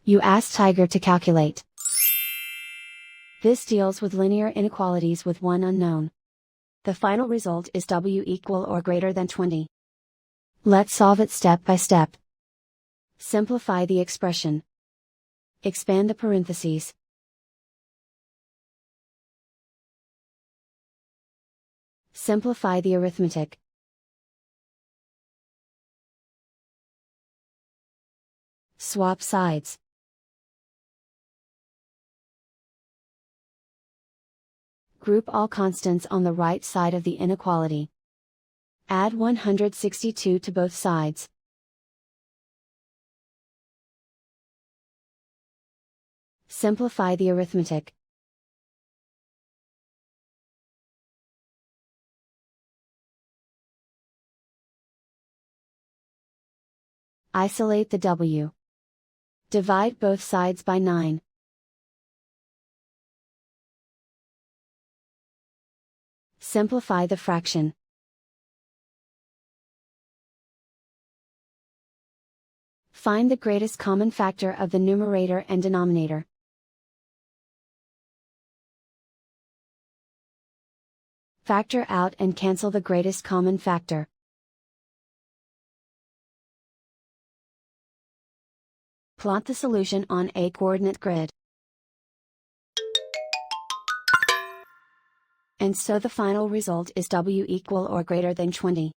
You ask Tiger to calculate. This deals with linear inequalities with one unknown. The final result is w equal or greater than 20. Let's solve it step by step. Simplify the expression. Expand the parentheses. Simplify the arithmetic. Swap sides. Group all constants on the right side of the inequality. Add 162 to both sides. Simplify the arithmetic. Isolate the w. Divide both sides by 9. Simplify the fraction. Find the greatest common factor of the numerator and denominator. Factor out and cancel the greatest common factor. Plot the solution on a coordinate grid. And so the final result is w equal or greater than 20.